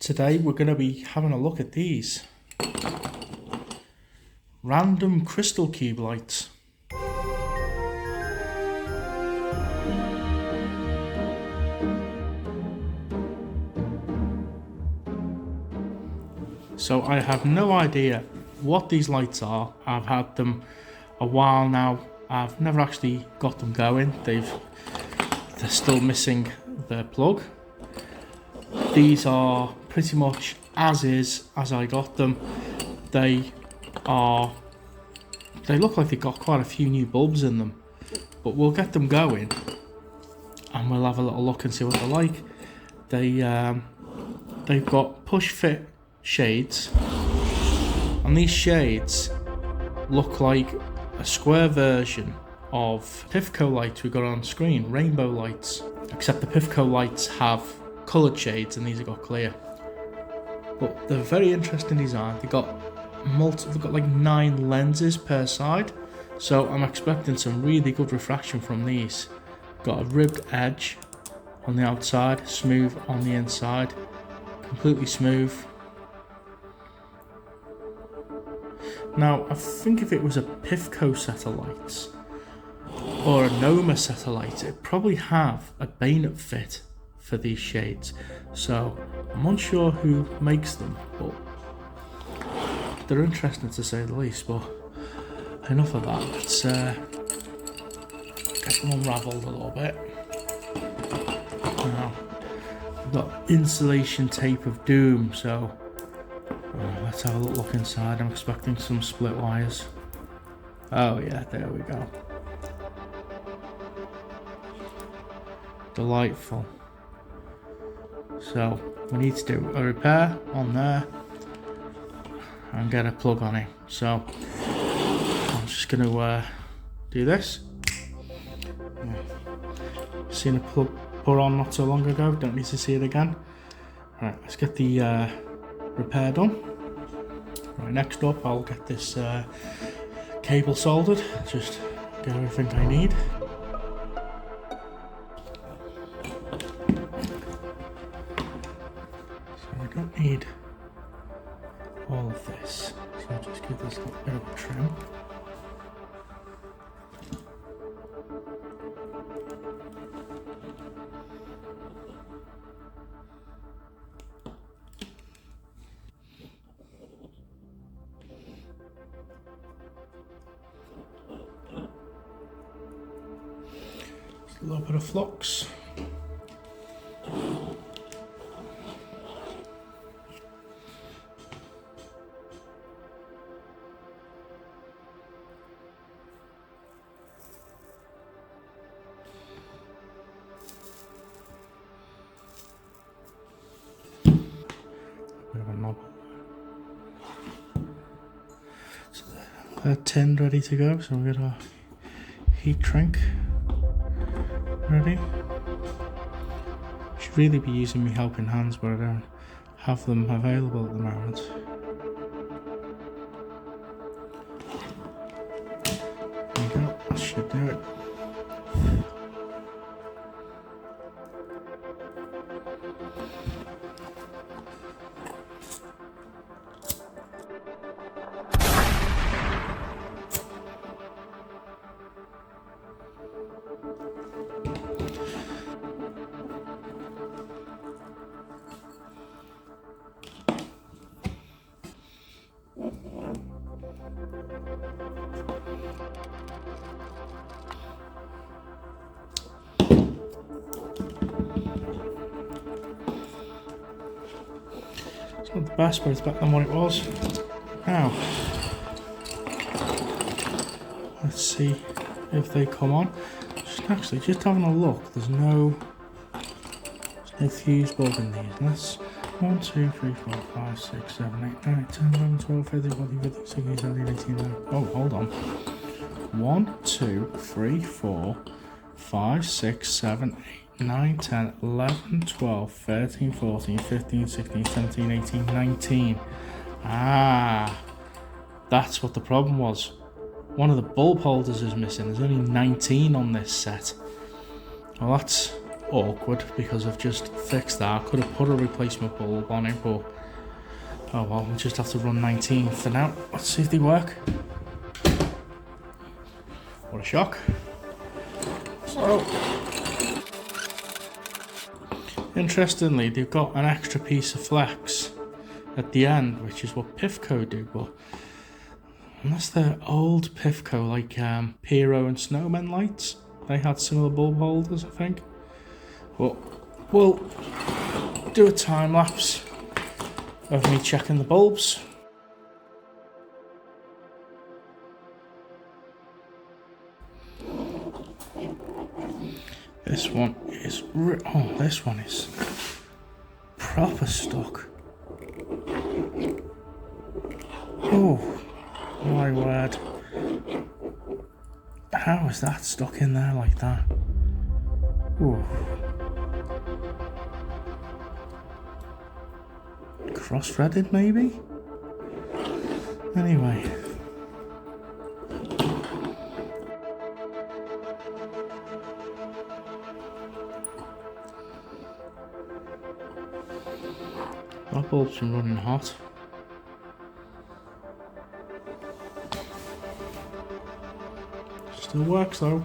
Today we're going to be having a look at these random crystal cube lights. So I have no idea what these lights are. I've had them a while now. I've never actually got them going. They're still missing the plug. These are pretty much as is as I got them. They look like they've got quite a few new bulbs in them, but we'll get them going and we'll have a little look and see what they're like. They've got push fit shades, and these shades look like a square version of Pifco lights we got on screen, rainbow lights, except the Pifco lights have coloured shades and these have got clear. But they're very interesting design. They've got like 9 lenses per side, so I'm expecting some really good refraction from these. Got a ribbed edge on the outside, smooth on the inside, completely smooth. Now I think if it was a Pifco set of lights or a Noma set of lights, it'd probably have a bayonet fit for these shades, so I'm unsure who makes them, but they're interesting to say the least. But enough of that, let's get them unravelled a little bit. Now we've got insulation tape of doom, so let's have a look inside. I'm expecting some split wires. Oh yeah, there we go. Delightful. So we need to do a repair on there and get a plug on it. So I'm just going to do this. Seen a plug put on not so long ago, don't need to see it again. Right, let's get the repair done. Right, next up I'll get this cable soldered, just get everything I need. I don't need all of this, so I'll just give this a little bit of a trim. Just a little bit of flux. So they're tinned, ready to go, so we've got our heat shrink ready. Should really be using my helping hands, but I don't have them available at the moment. There you go, that should do it. It's not the best, but it's better than what it was. Now, let's see if they come on. Just having a look, there's no fuse bulb in these. Let's 1, 2, 3, 4, 5, 6, 7, 8, 9, 10, 11, 12, 13, 14, 15, 16, 17, 18, 19. Oh, hold on. 1, 2, 3, 4, 5, 6, 7, 8, 9, 10, 11, 12, 13, 14, 15, 16, 17, 18, 19. Ah, that's what the problem was. One of the bulb holders is missing. There's only 19 on this set. Well, that's awkward because I've just fixed that. I could have put a replacement bulb on it, but oh well, we'll just have to run 19 for now. Let's see if they work. What a shock. So, interestingly, they've got an extra piece of flex at the end, which is what Pifco do, but unless they're old Pifco, like Pyro and Snowmen lights, they had similar bulb holders, I think. But we'll do a time lapse of me checking the bulbs. This one is this one is proper stuck. Oh my word! How is that stuck in there like that? Ooh. Cross-threaded maybe? Anyway. That bulb's been running hot. Still works though.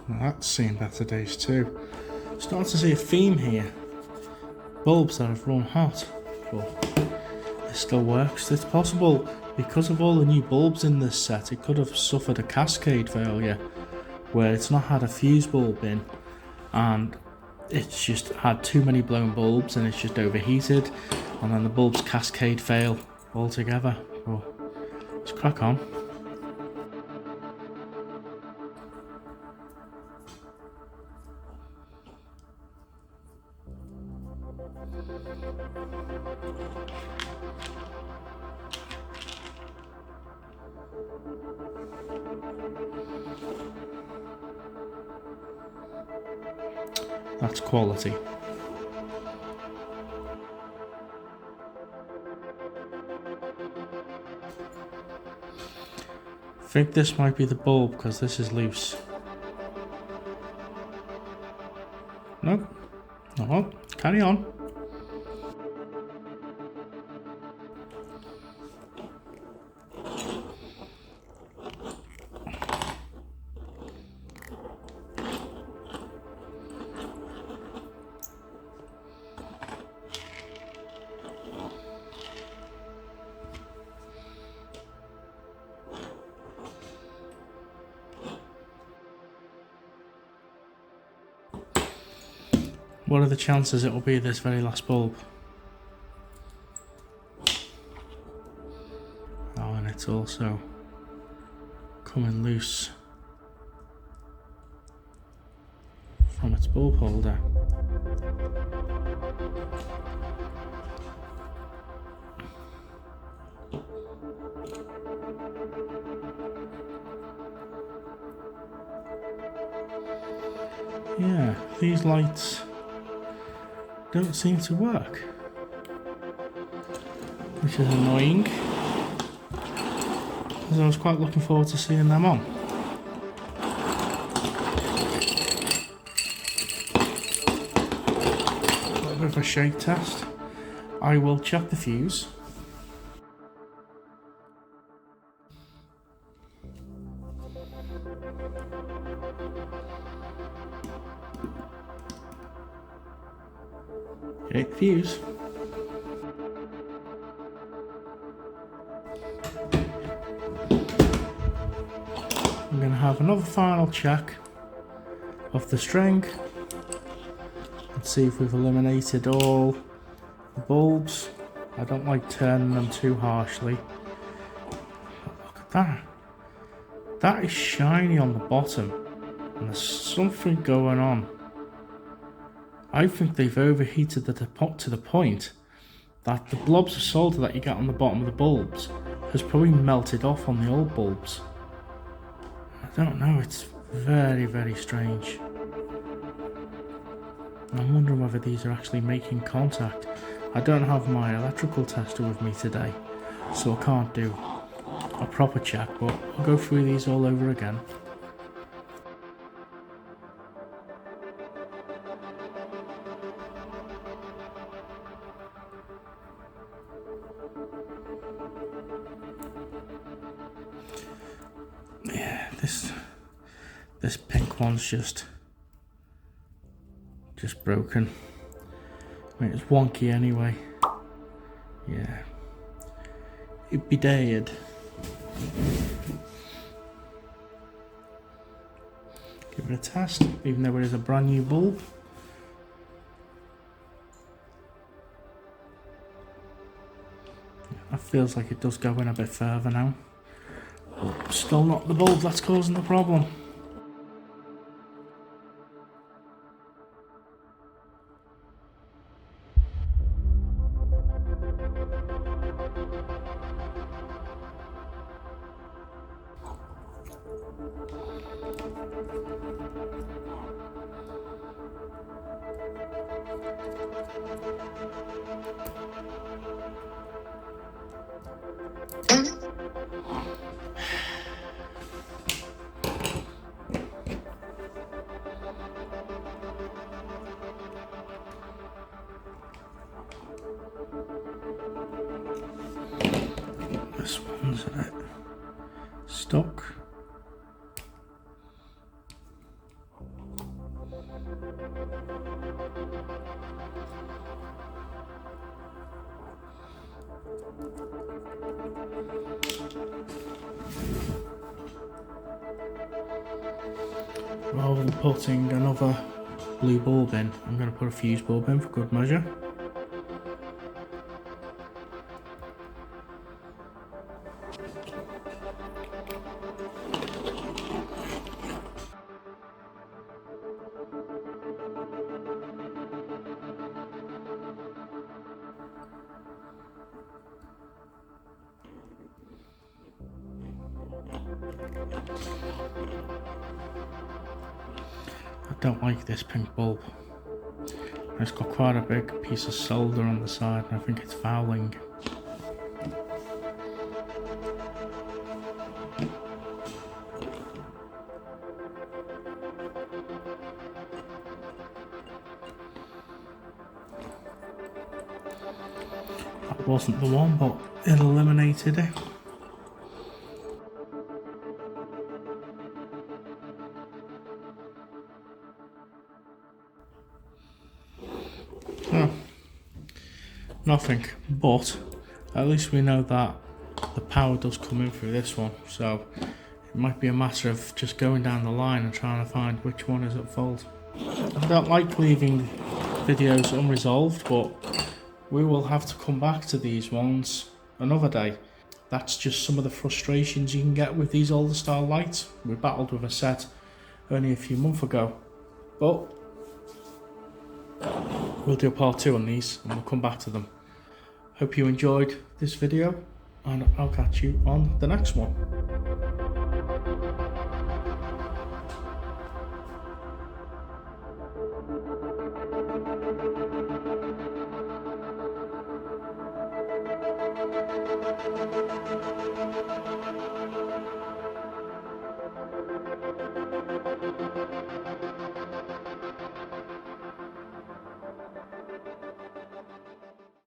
Well, that's seen better days too. Starting to see a theme here. Bulbs that have run hot, but it still works. It's possible because of all the new bulbs in this set, it could have suffered a cascade failure where it's not had a fuse bulb in and it's just had too many blown bulbs and it's just overheated and then the bulbs cascade fail altogether. But let's crack on. That's quality. I think this might be the bulb because this is loose. Nope. No, carry on. What are the chances it will be this very last bulb? Oh, and it's also coming loose from its bulb holder. Yeah, these lights don't seem to work, which is annoying because I was quite looking forward to seeing them on. A little bit of a shake test. I will check the fuse. Okay, fuse. I'm going to have another final check of the string and see if we've eliminated all the bulbs. I don't like turning them too harshly. Look at that. That is shiny on the bottom and there's something going on. I think they've overheated the pot to the point that the blobs of solder that you get on the bottom of the bulbs has probably melted off on the old bulbs. I don't know, it's very, very strange. I'm wondering whether these are actually making contact. I don't have my electrical tester with me today, so I can't do a proper check, but I'll go through these all over again. Yeah, this pink one's just broken. I mean, it's wonky anyway. Yeah, it'd be dead. Give it a test, even though it is a brand new bulb. That feels like it does go in a bit further now. But still not the bulb that's causing the problem. This one's a bit stuck. Rather than putting another blue bulb in, I'm going to put a fuse bulb in for good measure. I don't like this pink bulb. It's got quite a big piece of solder on the side and I think it's fouling. That wasn't the one, but it eliminated it. Oh, nothing, but at least we know that the power does come in through this one, so it might be a matter of just going down the line and trying to find which one is at fault. I don't like leaving videos unresolved, but we will have to come back to these ones another day. That's just some of the frustrations you can get with these older style lights. We battled with a set only a few months ago, but we'll do a part 2 on these and we'll come back to them. Hope you enjoyed this video and I'll catch you on the next one.